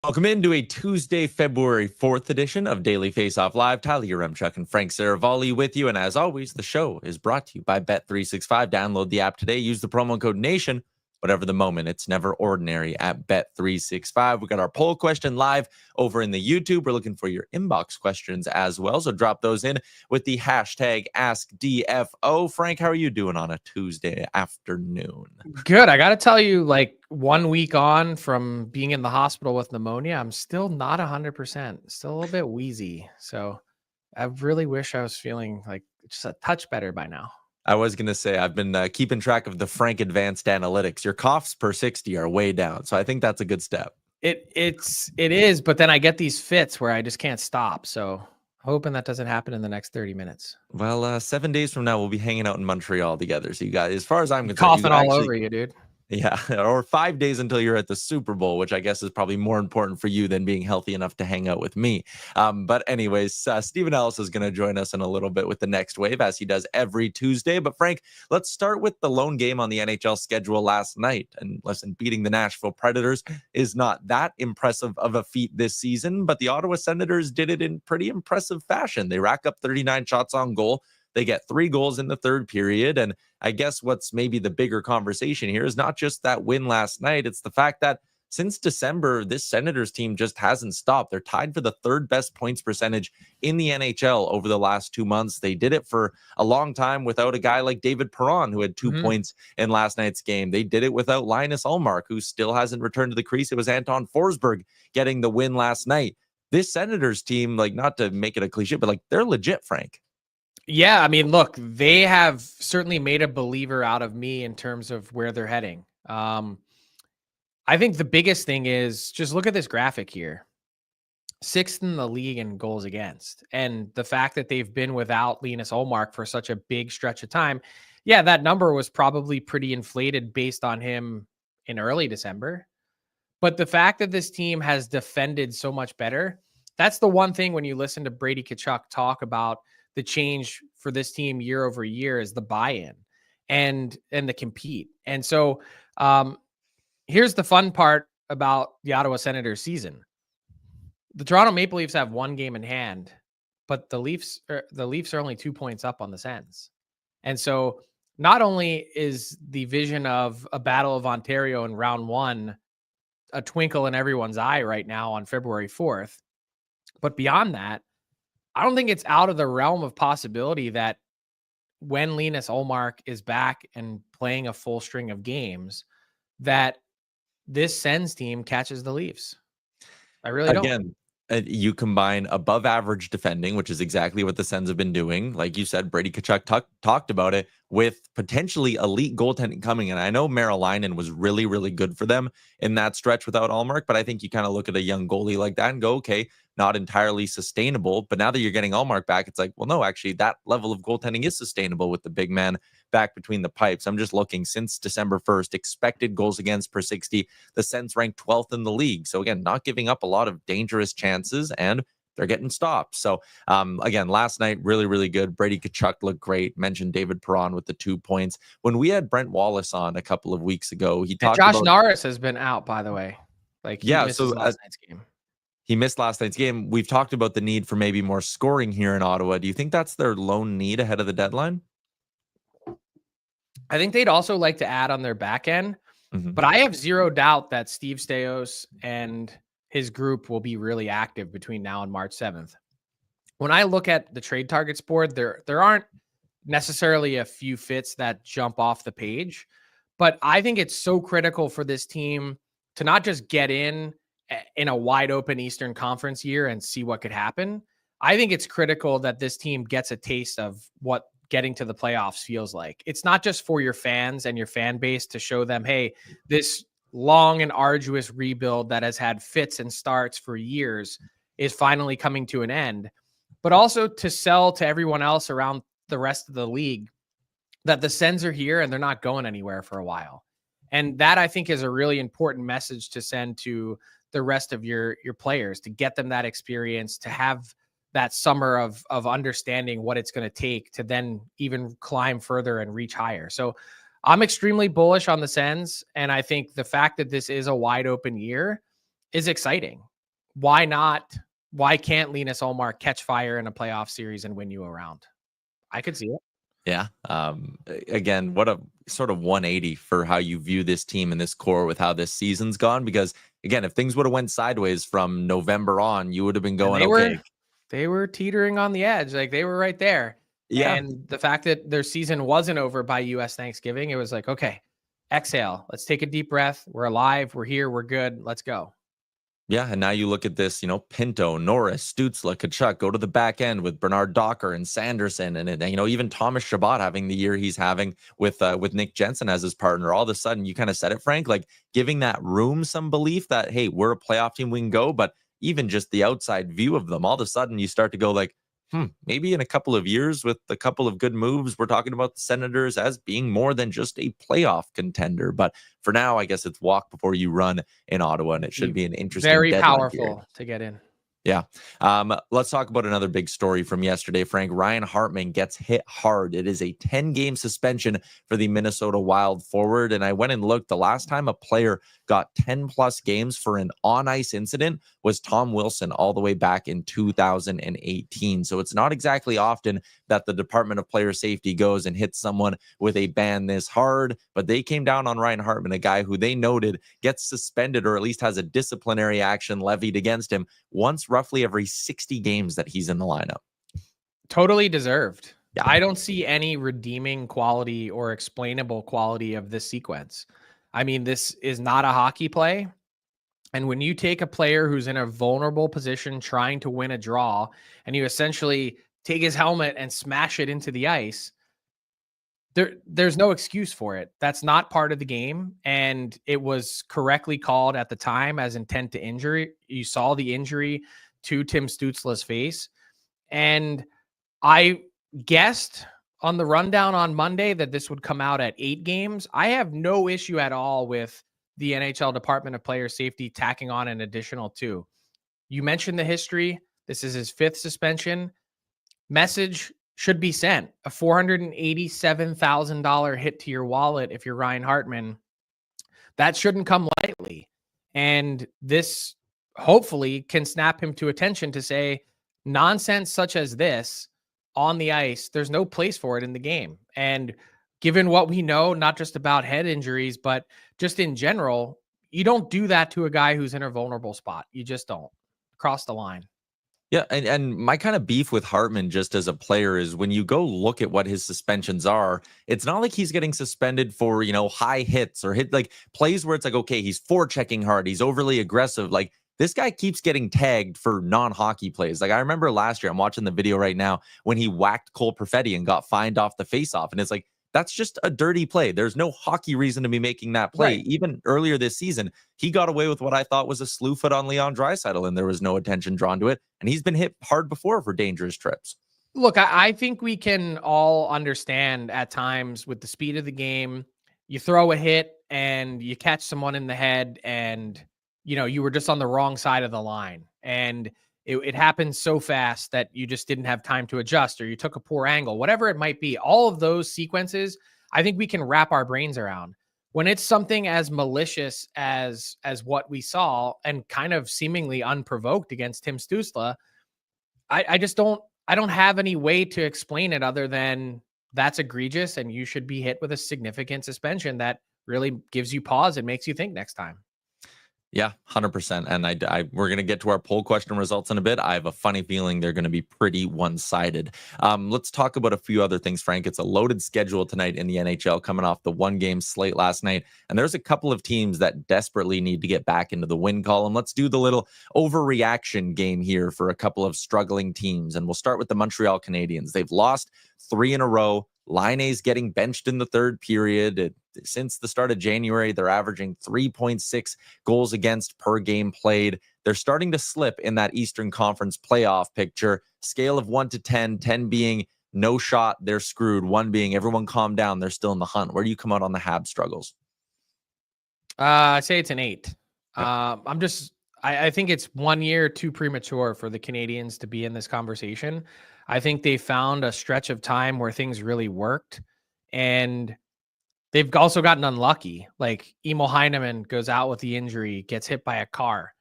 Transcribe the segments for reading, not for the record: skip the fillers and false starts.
Welcome into a Tuesday, February 4th edition of Daily Faceoff Live. Tyler Yaremchuk and Frank Seravalli with you. And as always, the show is brought to you by Bet365. Download the app today. Use the promo code NATION. Whatever the moment, it's never ordinary at Bet365. We got our poll question live over in the YouTube. We're looking for your inbox questions as well. So drop those in with the hashtag AskDFO. Frank, how are you doing on a Tuesday afternoon? Good. I got to tell you, like 1 week on from being in the hospital with pneumonia, I'm still not 100%, still a little bit wheezy. So I really wish I was feeling like just a touch better by now. I was going to say, I've been keeping track of the Frank Advanced Analytics. Your coughs per 60 are way down. So I think that's a good step. It is, but then I get these fits where I just can't stop. So hoping that doesn't happen in the next 30 minutes. Well, 7 days from now, we'll be hanging out in Montreal together. So you guys, as far as I'm concerned, coughing all over you, dude. Yeah, or 5 days until you're at the Super Bowl, which I guess is probably more important for you than being healthy enough to hang out with me. But anyways, Stephen Ellis is going to join us in a little bit with the next wave, as he does every Tuesday. But Frank, let's start with the lone game on the NHL schedule last night. And listen, beating the Nashville Predators is not that impressive of a feat this season, but the Ottawa Senators did it in pretty impressive fashion. They rack up 39 shots on goal. They get 3 goals in the third period. And I guess what's maybe the bigger conversation here is not just that win last night. It's the fact that since December, this Senators team just hasn't stopped. They're tied for the 3rd best points percentage in the NHL over the last 2 months. They did it for a long time without a guy like David Perron, who had 2 points in last night's game. They did it without Linus Ullmark, who still hasn't returned to the crease. It was Anton Forsberg getting the win last night. This Senators team, like, not to make it a cliche, but like, they're legit, Frank. Yeah, I mean, look, they have certainly made a believer out of me in terms of where they're heading. I think the biggest thing is just look at this graphic here. 6th in the league in goals against. And the fact that they've been without Linus Ullmark for such a big stretch of time. Yeah, that number was probably pretty inflated based on him in early December. But the fact that this team has defended so much better, that's the one thing when you listen to Brady Tkachuk talk about the change for this team year over year is the buy-in and the compete. And so here's the fun part about the Ottawa Senators season. The Toronto Maple Leafs have 1 game in hand, but the Leafs are only 2 points up on the Sens. And so not only is the vision of a Battle of Ontario in round 1 a twinkle in everyone's eye right now on February 4th, but beyond that, I don't think it's out of the realm of possibility that when Linus Ullmark is back and playing a full string of games, that this Sens team catches the Leafs. I really don't. Again, you combine above average defending, which is exactly what the Sens have been doing. Like you said, Brady Tkachuk talked about it, with potentially elite goaltending coming. And I know Merrilainen was really, really good for them in that stretch without Ullmark, but I think you kind of look at a young goalie like that and go, okay, not entirely sustainable. But now that you're getting Ullmark back, it's like, well, no, actually that level of goaltending is sustainable with the big man back between the pipes. I'm just looking since December 1st, expected goals against per 60, the Sens ranked 12th in the league. So again, not giving up a lot of dangerous chances, and they're getting stopped. So again, last night, really, really good. Brady Tkachuk looked great. Mentioned David Perron with the 2 points. When we had Brent Wallace on a couple of weeks ago, he talked Josh about Norris has been out, by the way. Like, he misses last night's game. He missed last night's game. We've talked about the need for maybe more scoring here in Ottawa. Do you think that's their lone need ahead of the deadline? I think they'd also like to add on their back end, but I have zero doubt that Steve Stais and his group will be really active between now and March 7th. When I look at the trade targets board, there aren't necessarily a few fits that jump off the page, but I think it's so critical for this team to not just get in a wide open Eastern Conference year and see what could happen. I think it's critical that this team gets a taste of what getting to the playoffs feels like. It's not just for your fans and your fan base to show them, hey, this long and arduous rebuild that has had fits and starts for years is finally coming to an end, but also to sell to everyone else around the rest of the league that the Sens are here and they're not going anywhere for a while. And that, I think, is a really important message to send to the rest of your players, to get them that experience, to have that summer of understanding what it's going to take to then even climb further and reach higher. So I'm extremely bullish on the Sens. And I think the fact that this is a wide open year is exciting. Why not? Why can't Linus Ullmark catch fire in a playoff series and win you a round? I could see it. Yeah. Again, what a sort of 180 for how you view this team and this core with how this season's gone. Because again, if things would have went sideways from November on, you would have been going, they were teetering on the edge. Like, they were right there. Yeah. And the fact that their season wasn't over by US Thanksgiving, it was like, okay, exhale. Let's take a deep breath. We're alive. We're here. We're good. Let's go. Yeah, and now you look at this, Pinto, Norris, Stutzle, Tkachuk go to the back end with Bernard Docker and Sanderson, and even Thomas Chabot having the year he's having with Nick Jensen as his partner. All of a sudden, you kind of said it, Frank, like giving that room some belief that, hey, we're a playoff team, we can go. But even just the outside view of them, all of a sudden you start to go like, maybe in a couple of years with a couple of good moves, we're talking about the Senators as being more than just a playoff contender. But for now, I guess it's walk before you run in Ottawa, and it should be an interesting, very powerful period to get in. Yeah. Let's talk about another big story from yesterday, Frank. Ryan Hartman gets hit hard. It is a 10-game suspension for the Minnesota Wild forward. And I went and looked. The last time a player got 10-plus games for an on-ice incident was Tom Wilson all the way back in 2018. So it's not exactly often that the Department of Player Safety goes and hits someone with a ban this hard. But they came down on Ryan Hartman, a guy who they noted gets suspended or at least has a disciplinary action levied against him once roughly every 60 games that he's in the lineup. Totally deserved. Yeah. I don't see any redeeming quality or explainable quality of this sequence. I mean, this is not a hockey play. And when you take a player who's in a vulnerable position trying to win a draw, and you essentially take his helmet and smash it into the ice, there's no excuse for it. That's not part of the game. And it was correctly called at the time as intent to injury. You saw the injury to Tim Stutzle's face. And I guessed on the rundown on Monday that this would come out at 8 games. I have no issue at all with the NHL Department of Player Safety tacking on an additional 2. You mentioned the history. This is his 5th suspension. Message should be sent. A $487,000 hit to your wallet if you're Ryan Hartman. That shouldn't come lightly. And this hopefully can snap him to attention to say, nonsense such as this on the ice, there's no place for it in the game. And given what we know, not just about head injuries, but just in general, you don't do that to a guy who's in a vulnerable spot. You just don't. Cross the line. Yeah, and my kind of beef with Hartman just as a player is when you go look at what his suspensions are, it's not like he's getting suspended for, high hits or hit plays where it's like, okay, he's forechecking hard, he's overly aggressive. Like, this guy keeps getting tagged for non-hockey plays. Like, I remember last year, I'm watching the video right now, when he whacked Cole Perfetti and got fined off the faceoff. And it's like, that's just a dirty play. There's no hockey reason to be making that play. Right. Even earlier this season, he got away with what I thought was a slew foot on Leon Draisaitl, and there was no attention drawn to it. And he's been hit hard before for dangerous trips. Look, I think we can all understand at times with the speed of the game, you throw a hit and you catch someone in the head and, you were just on the wrong side of the line. And it happens so fast that you just didn't have time to adjust, or you took a poor angle, whatever it might be. All of those sequences, I think we can wrap our brains around. When it's something as malicious as what we saw and kind of seemingly unprovoked against Tim Stutzle, I don't have any way to explain it other than that's egregious and you should be hit with a significant suspension that really gives you pause and makes you think next time. Yeah, 100%. And we're going to get to our poll question results in a bit. I have a funny feeling they're going to be pretty one-sided. Let's talk about a few other things, Frank. It's a loaded schedule tonight in the NHL coming off the 1-game slate last night. And there's a couple of teams that desperately need to get back into the win column. Let's do the little overreaction game here for a couple of struggling teams. And we'll start with the Montreal Canadiens. They've lost 3 in a row. Laine's getting benched in the third period. Since the start of January, they're averaging 3.6 goals against per game played. They're starting to slip in that Eastern Conference playoff picture. Scale of 1 to 10, 10 being no shot, they're screwed. One being everyone calm down, they're still in the hunt. Where do you come out on the Habs struggles? I say it's an 8. Yep. I think it's 1 year too premature for the Canadiens to be in this conversation. I think they found a stretch of time where things really worked, and they've also gotten unlucky. Like Emil Heineman goes out with the injury, gets hit by a car.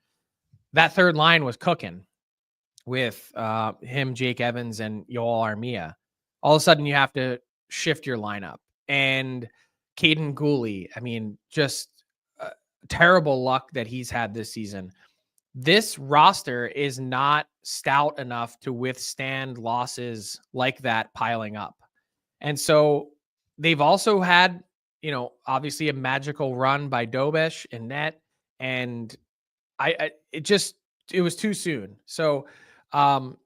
That third line was cooking with him, Jake Evans, and Yoel Armia. All of a sudden, you have to shift your lineup. And Caden Gooley, I mean, just terrible luck that he's had this season. This roster is not stout enough to withstand losses like that piling up. And so they've also had, obviously a magical run by Dobesh and net. And it was too soon. So an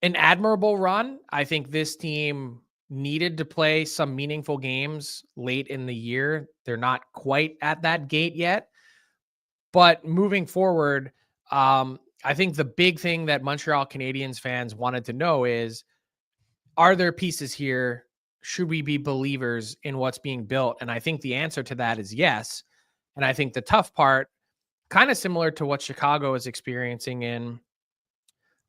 admirable run. I think this team needed to play some meaningful games late in the year. They're not quite at that gate yet. But moving forward, I think the big thing that Montreal Canadiens fans wanted to know is, are there pieces here? Should we be believers in what's being built? And I think the answer to that is yes. And I think the tough part, kind of similar to what Chicago is experiencing in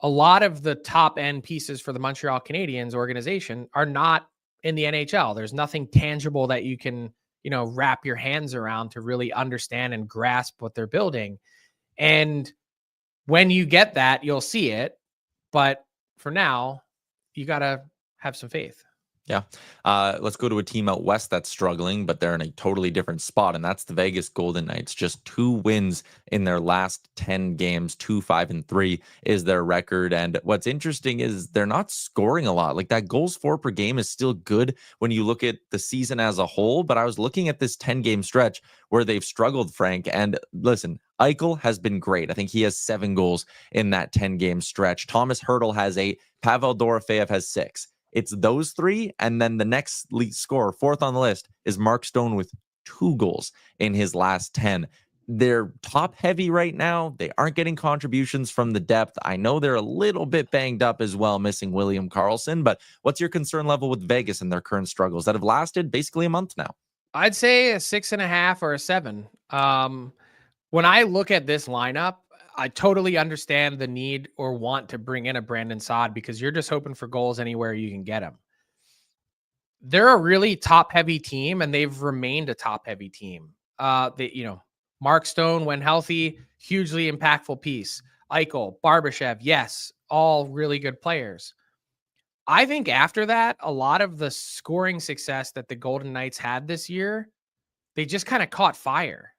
a lot of the top end pieces for the Montreal Canadiens organization are not in the NHL. There's nothing tangible that you can, wrap your hands around to really understand and grasp what they're building. And when you get that, you'll see it. But for now, you got to have some faith. Yeah. Let's go to a team out west that's struggling, but they're in a totally different spot, and that's the Vegas Golden Knights. Just 2 wins in their last 10 games, 2-5-3 is their record. And what's interesting is they're not scoring a lot. Like, that goals for per game is still good when you look at the season as a whole. But I was looking at this 10-game stretch where they've struggled, Frank. And listen, Eichel has been great. I think he has 7 goals in that 10-game stretch. Thomas Hertl has 8. Pavel Dorofeyev has 6. It's those 3, and then the next lead scorer, 4th on the list, is Mark Stone with 2 goals in his last 10. They're top heavy right now. They aren't getting contributions from the depth. I know they're a little bit banged up as well, missing William Karlsson, but what's your concern level with Vegas and their current struggles that have lasted basically a month now? I'd say a 6.5 or a 7. When I look at this lineup, I totally understand the need or want to bring in a Brandon Saad because you're just hoping for goals anywhere you can get them. They're a really top-heavy team, and they've remained a top-heavy team. Mark Stone, when healthy, hugely impactful piece. Eichel, Barbashev, yes, all really good players. I think after that, a lot of the scoring success that the Golden Knights had this year, they just kind of caught fire.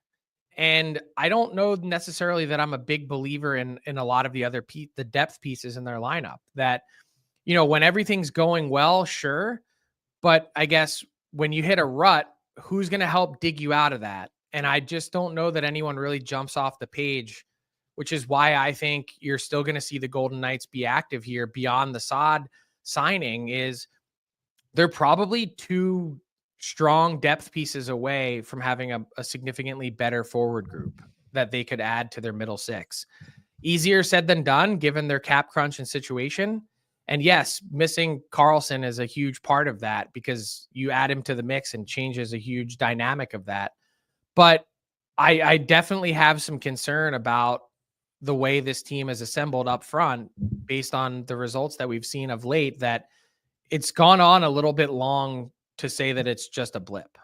And I don't know necessarily that I'm a big believer in a lot of the other the depth pieces in their lineup that, when everything's going well, sure. But I guess when you hit a rut, who's going to help dig you out of that? And I just don't know that anyone really jumps off the page, which is why I think you're still going to see the Golden Knights be active here beyond the Saad signing. Is they're probably 2 strong depth pieces away from having a significantly better forward group that they could add to their middle 6. Easier said than done, given their cap crunch and situation. And yes, missing Karlsson is a huge part of that because you add him to the mix and changes a huge dynamic of that. But I definitely have some concern about the way this team is assembled up front based on the results that we've seen of late, that it's gone on a little bit long to say that it's just a blip.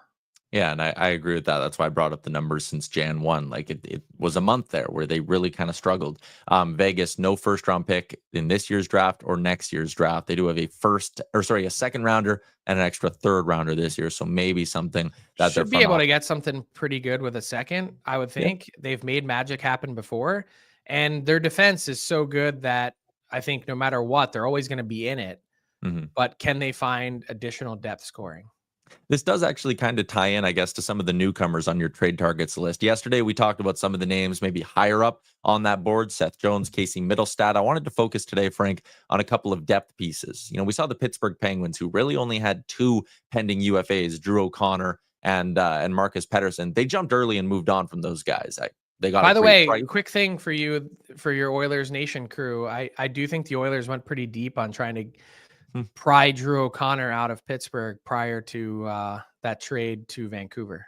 Yeah, and I agree with that. That's why I brought up the numbers since Jan 1. Like, it was a month there where they really kind of struggled. Vegas, no first round pick in this year's draft or next year's draft. They do have a second rounder and an extra third rounder this year. So maybe something that should be able to get something pretty good with a second, I would think. Yeah. They've made magic happen before, and their defense is so good that I think no matter what, they're always going to be in it. Mm-hmm. But can they find additional depth scoring? This does actually kind of tie in, I guess, to some of the newcomers on your trade targets list. Yesterday, we talked about some of the names maybe higher up on that board: Seth Jones, Casey Middlestad. I wanted to focus today, Frank, on a couple of depth pieces. We saw the Pittsburgh Penguins, who really only had 2 pending UFAs, Drew O'Connor and Marcus Pettersson. They jumped early and moved on from those guys. They got. By the way, quick thing for you, for your Oilers Nation crew, I do think the Oilers went pretty deep on trying to pry Drew O'Connor out of Pittsburgh prior to that trade to Vancouver.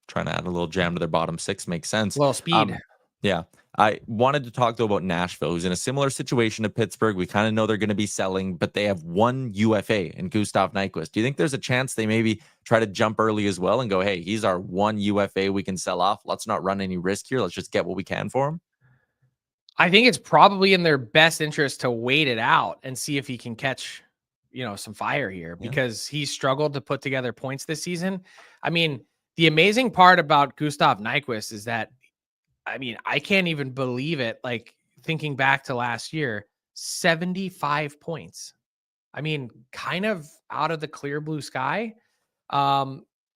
Trying to add a little jam to their bottom six makes sense. A little speed. Yeah. I wanted to talk, though, about Nashville, who's in a similar situation to Pittsburgh. We kind of know they're going to be selling, but they have one UFA in Gustav Nyquist. Do you think there's a chance they maybe try to jump early as well and go, hey, he's our one UFA we can sell off. Let's not run any risk here. Let's just get what we can for him? I think it's probably in their best interest to wait it out and see if he can catch, some fire here, because he struggled to put together points this season. I mean, the amazing part about Gustav Nyquist is that, I can't even believe it. Like, thinking back to last year, 75 points. Kind of out of the clear blue sky.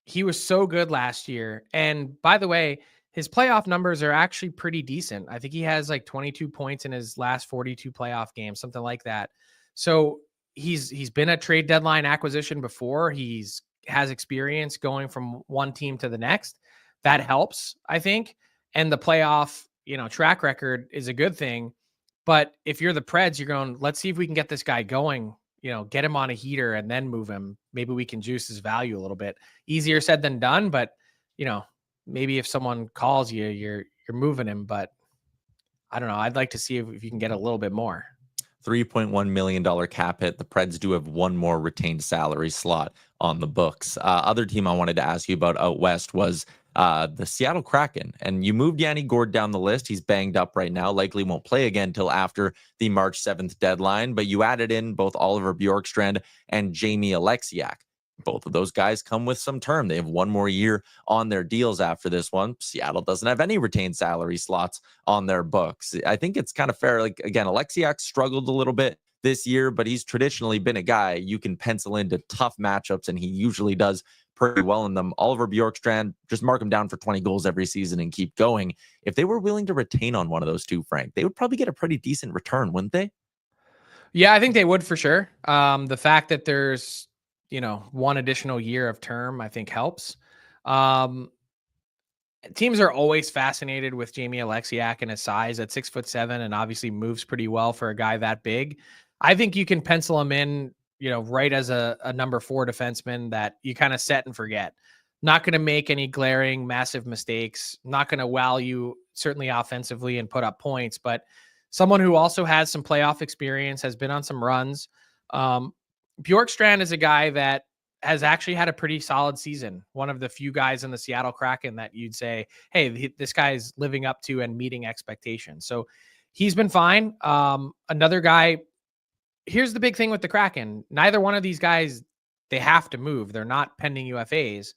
He was so good last year. And by the way, his playoff numbers are actually pretty decent. I think he has like 22 points in his last 42 playoff games, something like that. So he's been a trade deadline acquisition before. Has experience going from one team to the next. That helps, I think. And the playoff, track record is a good thing. But if you're the Preds, you're going, let's see if we can get this guy going, get him on a heater and then move him. Maybe we can juice his value a little bit. Easier said than done, but maybe if someone calls you, you're moving him. But I don't know. I'd like to see if you can get a little bit more. $3.1 million cap hit. The Preds do have one more retained salary slot on the books. Other team I wanted to ask you about out west was the Seattle Kraken. And you moved Yanni Gourde down the list. He's banged up right now. Likely won't play again until after the March 7th deadline. But you added in both Oliver Bjorkstrand and Jamie Alexiak. Both of those guys come with some term. They have one more year on their deals after this one. Seattle doesn't have any retained salary slots on their books. I think it's kind of fair. Like, again, Alexiak struggled a little bit this year, but he's traditionally been a guy you can pencil into tough matchups, and he usually does pretty well in them. Oliver Bjorkstrand, just mark him down for 20 goals every season and keep going. If they were willing to retain on one of those two, Frank, they would probably get a pretty decent return, wouldn't they? Yeah, I think they would for sure. The fact that there's one additional year of term, I think helps. Teams are always fascinated with Jamie Alexiak and his size at 6'7", and obviously moves pretty well for a guy that big. I think you can pencil him in, right as a number 4 defenseman that you kind of set and forget. Not going to make any glaring, massive mistakes. Not going to wow you, certainly offensively, and put up points, but someone who also has some playoff experience, has been on some runs. Bjorkstrand is a guy that has actually had a pretty solid season. One of the few guys in the Seattle Kraken that you'd say, hey, this guy is living up to and meeting expectations. So he's been fine. Another guy, here's the big thing with the Kraken. Neither one of these guys, they have to move. They're not pending UFAs.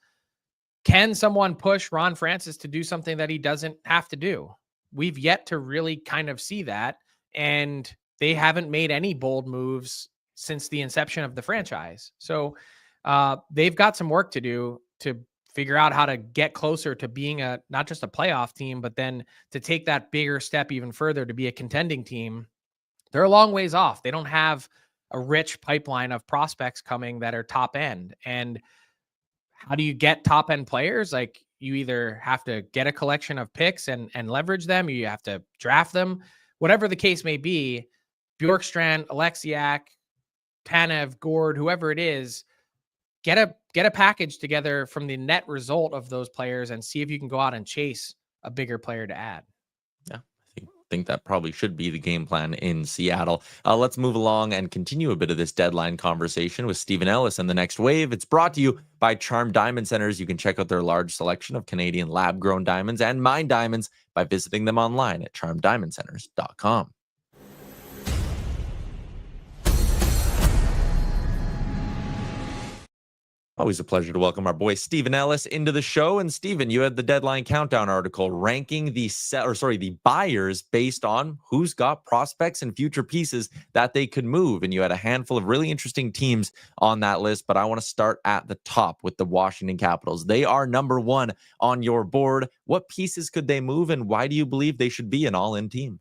Can someone push Ron Francis to do something that he doesn't have to do? We've yet to really kind of see that. And they haven't made any bold moves since the inception of the franchise. So they've got some work to do to figure out how to get closer to being not just a playoff team, but then to take that bigger step even further to be a contending team. They're a long ways off. They don't have a rich pipeline of prospects coming that are top end. And how do you get top end players? Like, you either have to get a collection of picks and leverage them, or you have to draft them, whatever the case may be. Bjorkstrand, Alexiak, Tanev, Gourde, whoever it is, get a package together from the net result of those players and see if you can go out and chase a bigger player to add. Yeah, I think that probably should be the game plan in Seattle. Let's move along and continue a bit of this deadline conversation with Stephen Ellis and the Next Wave. It's brought to you by Charm Diamond Centers. You can check out their large selection of Canadian lab-grown diamonds and mine diamonds by visiting them online at charmdiamondcenters.com. Always a pleasure to welcome our boy Stephen Ellis into the show. And Stephen, you had the deadline countdown article ranking the buyers based on who's got prospects and future pieces that they could move. And you had a handful of really interesting teams on that list. But I want to start at the top with the Washington Capitals. They are number 1 on your board. What pieces could they move, and why do you believe they should be an all-in team?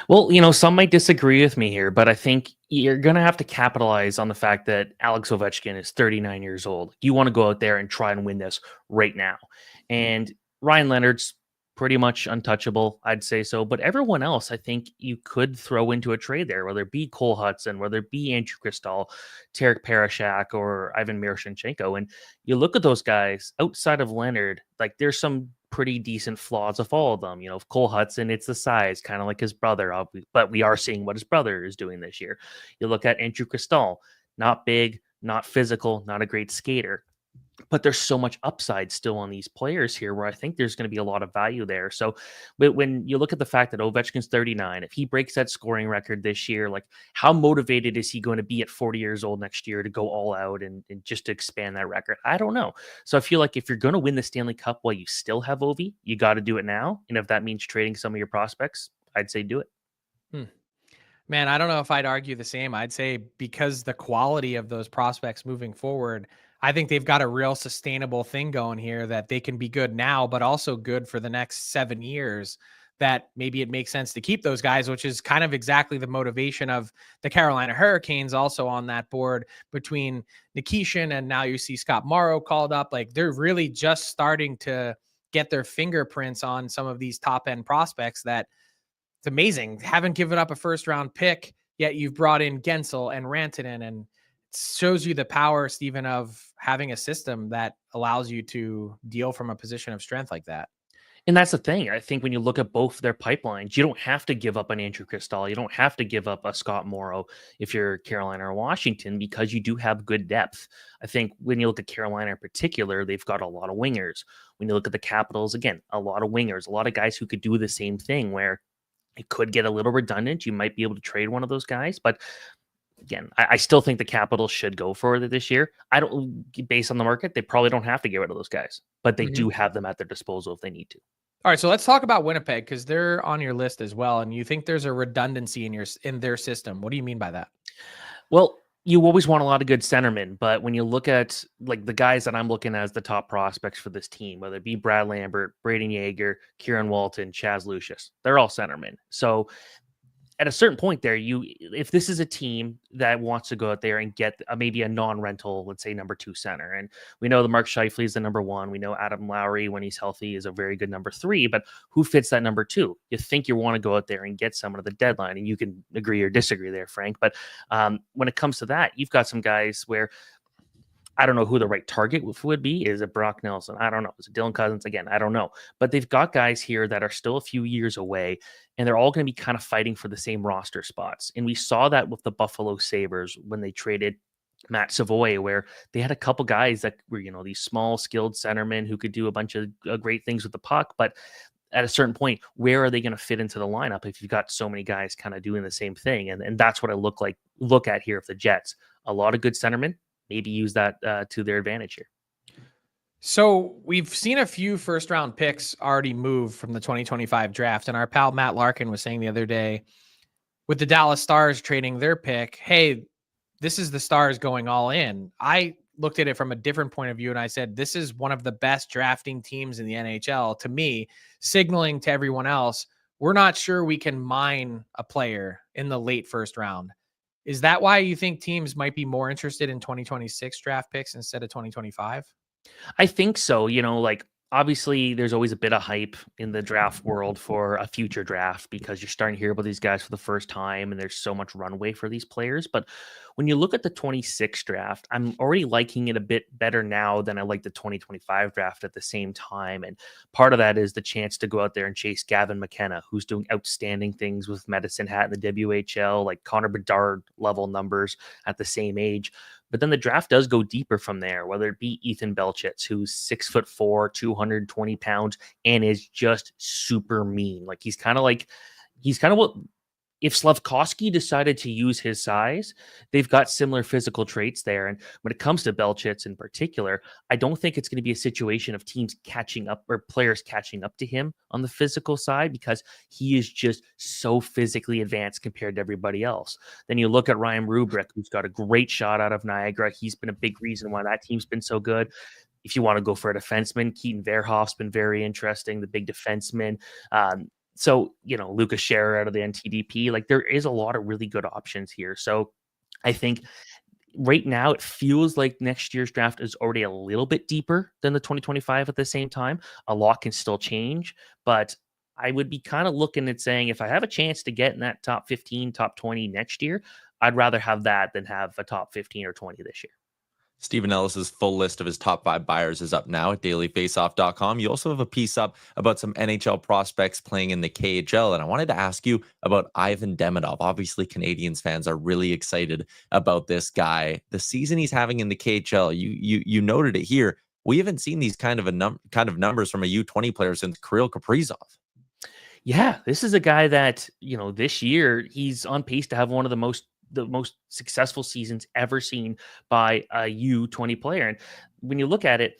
Well, some might disagree with me here, but I think you're going to have to capitalize on the fact that Alex Ovechkin is 39 years old. You want to go out there and try and win this right now. And Ryan Leonard's pretty much untouchable, I'd say so. But everyone else, I think you could throw into a trade there, whether it be Cole Hudson, whether it be Andrew Cristall, Tarek Parashak, or Ivan Miroshnichenko. And you look at those guys outside of Leonard, like there's some pretty decent flaws of all of them. You know, Cole Hudson, it's the size, kind of like his brother, but we are seeing what his brother is doing this year. You look at Andrew Cristall, not big, not physical, not a great skater. But there's so much upside still on these players here where I think there's going to be a lot of value there. So, but when you look at the fact that Ovechkin's 39, if he breaks that scoring record this year, like how motivated is he going to be at 40 years old next year to go all out and just to expand that record? I don't know. So I feel like if you're going to win the Stanley Cup while you still have Ovi, you got to do it now. And if that means trading some of your prospects, I'd say do it. Man, I don't know if I'd argue the same. I'd say because the quality of those prospects moving forward, I think they've got a real sustainable thing going here that they can be good now, but also good for the next 7 years, that maybe it makes sense to keep those guys, which is kind of exactly the motivation of the Carolina Hurricanes also on that board between Nikishin and now you see Scott Morrow called up. Like they're really just starting to get their fingerprints on some of these top end prospects that it's amazing. Haven't given up a first round pick, yet you've brought in Gensel and Rantanen, and it shows you the power, Stephen, of having a system that allows you to deal from a position of strength like that. And that's the thing. I think when you look at both their pipelines, you don't have to give up an Andrew Cristall. You don't have to give up a Scott Morrow if you're Carolina or Washington, because you do have good depth. I think when you look at Carolina in particular, they've got a lot of wingers. When you look at the Capitals, again, a lot of wingers, a lot of guys who could do the same thing where it could get a little redundant. You might be able to trade one of those guys, but again, I still think the Capitals should go for it this year. I don't, based on the market, they probably don't have to get rid of those guys, but they do have them at their disposal if they need to. All right, so let's talk about Winnipeg because they're on your list as well, and you think there's a redundancy in their system. What do you mean by that? Well, you always want a lot of good centermen, but when you look at like the guys that I'm looking at as the top prospects for this team, whether it be Brad Lambert, Braden Yeager, Kieran Walton, Chaz Lucius, they're all centermen. So at a certain point there, if this is a team that wants to go out there and get maybe a non-rental, let's say number 2 center, and we know the Mark Scheifele is the number 1. We know Adam Lowry, when he's healthy, is a very good number 3, but who fits that number 2? You think you want to go out there and get someone at the deadline, and you can agree or disagree there, Frank. But when it comes to that, you've got some guys where I don't know who the right target would be. Is it Brock Nelson? I don't know. Is it Dylan Cousins? Again, I don't know. But they've got guys here that are still a few years away, and they're all going to be kind of fighting for the same roster spots. And we saw that with the Buffalo Sabres when they traded Matt Savoy, where they had a couple guys that were, these small, skilled centermen who could do a bunch of great things with the puck. But at a certain point, where are they going to fit into the lineup if you've got so many guys kind of doing the same thing? And that's what I look at here of the Jets. A lot of good centermen. Maybe use that to their advantage here. So we've seen a few first round picks already move from the 2025 draft. And our pal Matt Larkin was saying the other day with the Dallas Stars trading their pick, hey, this is the Stars going all in. I looked at it from a different point of view. And I said, this is one of the best drafting teams in the NHL to me, signaling to everyone else, we're not sure we can mine a player in the late first round. Is that why you think teams might be more interested in 2026 draft picks instead of 2025? I think so. Obviously there's always a bit of hype in the draft world for a future draft because you're starting to hear about these guys for the first time and there's so much runway for these players. But when you look at the 26 draft, I'm already liking it a bit better now than I like the 2025 draft at the same time. And part of that is the chance to go out there and chase Gavin McKenna, who's doing outstanding things with Medicine Hat in the WHL, like Connor Bedard level numbers at the same age. But then the draft does go deeper from there, whether it be Ethan Belchitz, who's 6'4", 220 pounds, and is just super mean. Like he's kind of what if Slavkovsky decided to use his size, they've got similar physical traits there. And when it comes to Belchitz in particular, I don't think it's going to be a situation of teams catching up or players catching up to him on the physical side because he is just so physically advanced compared to everybody else. Then you look at Ryan Rubrick, who's got a great shot out of Niagara. He's been a big reason why that team's been so good. If you want to go for a defenseman, Keaton Verhoff's been very interesting, the big defenseman. So, Lucas Scherer out of the NTDP, like there is a lot of really good options here. So I think right now it feels like next year's draft is already a little bit deeper than the 2025 at the same time. A lot can still change, but I would be kind of looking at saying if I have a chance to get in that top 15, top 20 next year, I'd rather have that than have a top 15 or 20 this year. Stephen Ellis's full list of his top 5 buyers is up now at dailyfaceoff.com. You also have a piece up about some NHL prospects playing in the KHL. And I wanted to ask you about Ivan Demidov. Obviously, Canadiens fans are really excited about this guy. The season he's having in the KHL, you noted it here. We haven't seen these kind of numbers from a U20 player since Kirill Kaprizov. Yeah, this is a guy that, this year he's on pace to have one of the most successful seasons ever seen by a U20 player. And when you look at it,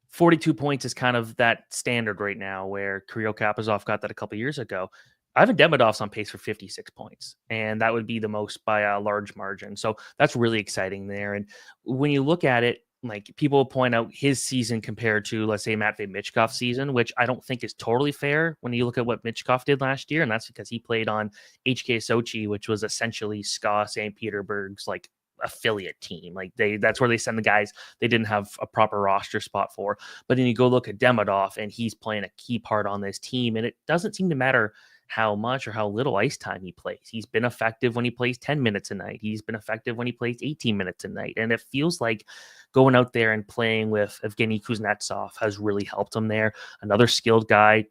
42 points is kind of that standard right now, where Kirill Kaprizov got that a couple years ago. Ivan Demidov's on pace for 56 points, and that would be the most by a large margin. So that's really exciting there. And when you look at it, like, people point out his season compared to, let's say, Matvei Michkov's season, which I don't think is totally fair when you look at what Michkov did last year. And that's because he played on HK Sochi, which was essentially SKA St. Petersburg's like affiliate team. Like, that's where they send the guys they didn't have a proper roster spot for. But then you go look at Demidov, and he's playing a key part on this team. And it doesn't seem to matter how much or how little ice time he plays. He's been effective when he plays 10 minutes a night. He's been effective when he plays 18 minutes a night. And it feels like going out there and playing with Evgeny Kuznetsov has really helped him there. Another skilled guy.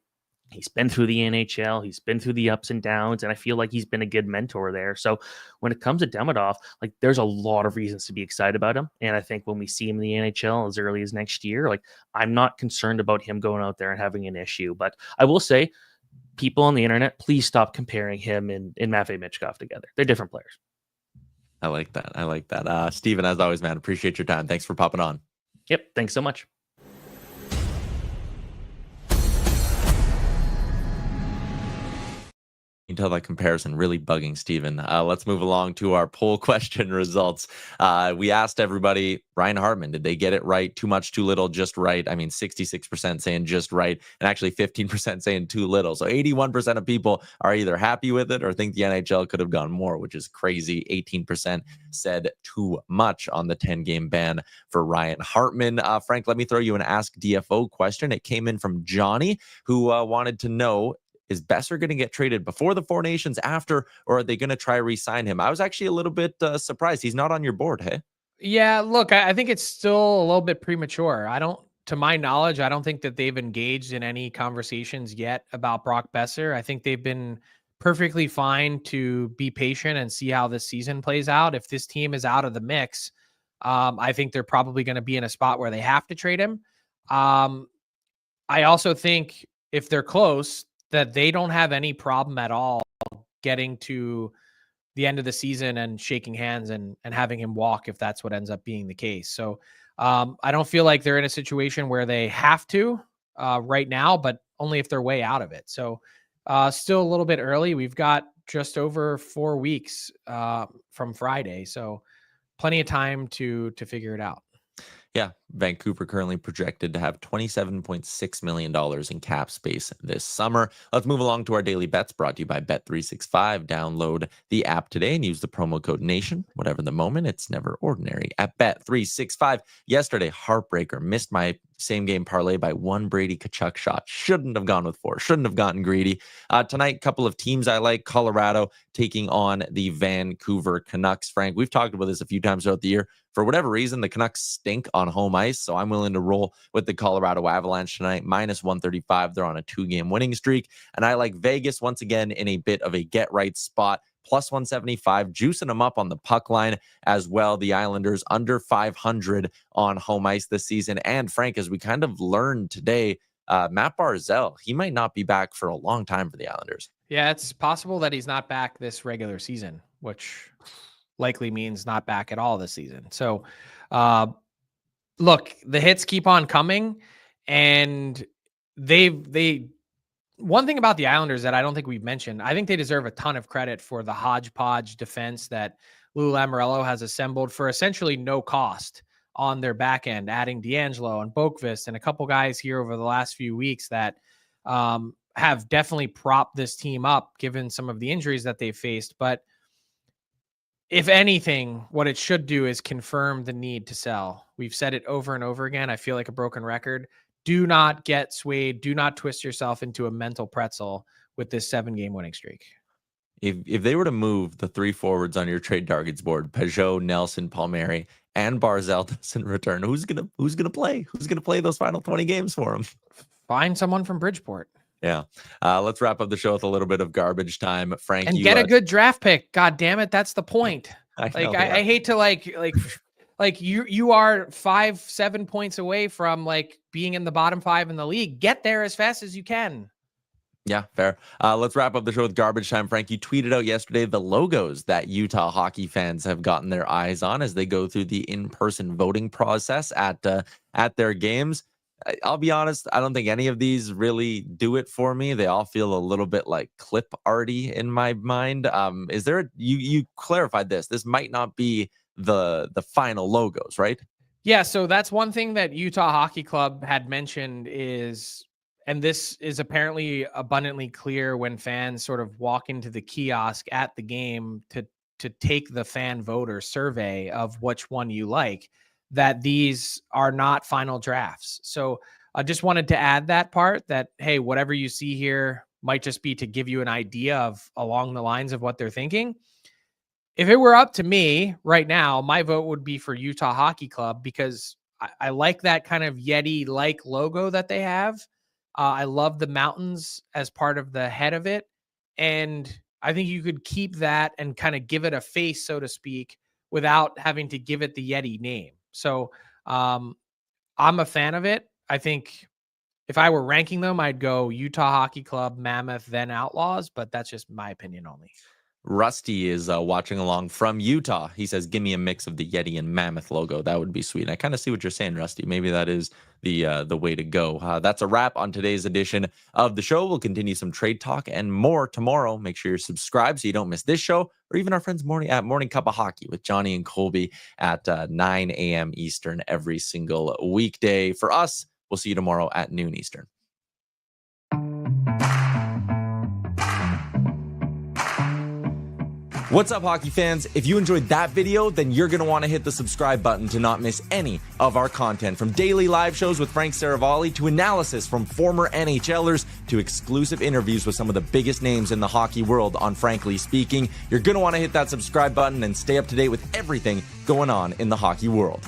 He's been through the NHL. He's been through the ups and downs. And I feel like he's been a good mentor there. So when it comes to Demidov, like, there's a lot of reasons to be excited about him. And I think when we see him in the NHL as early as next year, like, I'm not concerned about him going out there and having an issue. But I will say, people on the internet, please stop comparing him and Matvei Michkov together. They're different players. I like that. Stephen, as always, man, appreciate your time. Thanks for popping on. Yep. Thanks so much. You can tell that comparison really bugging Steven. Let's move along to our poll question results. We asked everybody, Ryan Hartman, did they get it right? Too much, too little, just right? I mean, 66% saying just right, and actually 15% saying too little. So 81% of people are either happy with it or think the NHL could have gone more, which is crazy. 18% said too much on the 10-game ban for Ryan Hartman. Frank, let me throw you an Ask DFO question. It came in from Johnny, who wanted to know, is Besser going to get traded before the Four Nations, after, or are they going to try re-sign him? I was actually a little bit surprised. He's not on your board, hey? Yeah, look, I think it's still a little bit premature. To my knowledge, I don't think that they've engaged in any conversations yet about Brock Besser. I think they've been perfectly fine to be patient and see how this season plays out. If this team is out of the mix, I think they're probably going to be in a spot where they have to trade him. I also think if they're close, that they don't have any problem at all getting to the end of the season and shaking hands and having him walk, if that's what ends up being the case. So I don't feel like they're in a situation where they have to right now, but only if they're way out of it. So still a little bit early. We've got just over 4 weeks from Friday. So plenty of time to figure it out. Yeah, Vancouver currently projected to have $27.6 million in cap space this summer. Let's move along to our daily bets, brought to you by Bet365. Download the app today and use the promo code NATION. Whatever the moment, it's never ordinary at Bet365. Yesterday, heartbreaker, missed my same game parlay by one Brady Tkachuk shot. Shouldn't have gone with 4. Shouldn't have gotten greedy. Tonight, couple of teams I like. Colorado taking on the Vancouver Canucks. Frank, we've talked about this a few times throughout the year. For whatever reason, the Canucks stink on home ice, so I'm willing to roll with the Colorado Avalanche tonight. Minus 135. They're on a 2-game winning streak. And I like Vegas once again in a bit of a get-right spot. Plus 175, juicing them up on the puck line as well. The Islanders under 500 on home ice this season. And Frank, as we kind of learned today, Matt Barzal, he might not be back for a long time for the Islanders. Yeah, it's possible that he's not back this regular season, which likely means not back at all this season. So, look, the hits keep on coming, and one thing about the Islanders that I don't think we've mentioned, I think they deserve a ton of credit for the hodgepodge defense that Lou Lamoriello has assembled for essentially no cost on their back end, adding D'Angelo and Boqvist and a couple guys here over the last few weeks that have definitely propped this team up given some of the injuries that they've faced. But if anything, what it should do is confirm the need to sell. We've said it over and over again. I feel like a broken record. Do not get swayed. Do not twist yourself into a mental pretzel with this 7-game winning streak. If they were to move the 3 forwards on your trade targets board, Peugeot, Nelson, Palmieri, and Barzal doesn't return, who's gonna play? Who's gonna play those final 20 games for him? Find someone from Bridgeport. Yeah. Let's wrap up the show with a little bit of garbage time. Frank, and get a good draft pick. God damn it. That's the point. I hate to like you are 5-7 points away from like being in the bottom 5 in the league. Get there as fast as you can. Yeah, fair. Let's wrap up the show with garbage time. Frank, you tweeted out yesterday the logos that Utah hockey fans have gotten their eyes on as they go through the in-person voting process at their games. I'll be honest, I don't think any of these really do it for me. They all feel a little bit like clip arty in my mind. Is there you clarified this? This might not be the final logos, right? Yeah, so that's one thing that Utah Hockey Club had mentioned is, and this is apparently abundantly clear when fans sort of walk into the kiosk at the game to take the fan voter survey of which one you like, that these are not final drafts. So I just wanted to add that part that, hey, whatever you see here might just be to give you an idea of along the lines of what they're thinking. If it were up to me right now, my vote would be for Utah Hockey Club because I like that kind of Yeti-like logo that they have. I love the mountains as part of the head of it. And I think you could keep that and kind of give it a face, so to speak, without having to give it the Yeti name. So I'm a fan of it. I think if I were ranking them, I'd go Utah Hockey Club, Mammoth, then Outlaws, but that's just my opinion only. Rusty is watching along from Utah. He says, give me a mix of the Yeti and Mammoth logo. That would be sweet. And I kind of see what you're saying, Rusty. Maybe that is the way to go. That's a wrap on today's edition of the show. We'll continue some trade talk and more tomorrow. Make sure you're subscribed so you don't miss this show or even our friends Morning Cup of Hockey with Johnny and Colby at 9 a.m. Eastern every single weekday. For us, we'll see you tomorrow at noon Eastern. What's up, hockey fans? If you enjoyed that video, then you're going to want to hit the subscribe button to not miss any of our content. From daily live shows with Frank Seravalli to analysis from former NHLers to exclusive interviews with some of the biggest names in the hockey world on Frankly Speaking. You're going to want to hit that subscribe button and stay up to date with everything going on in the hockey world.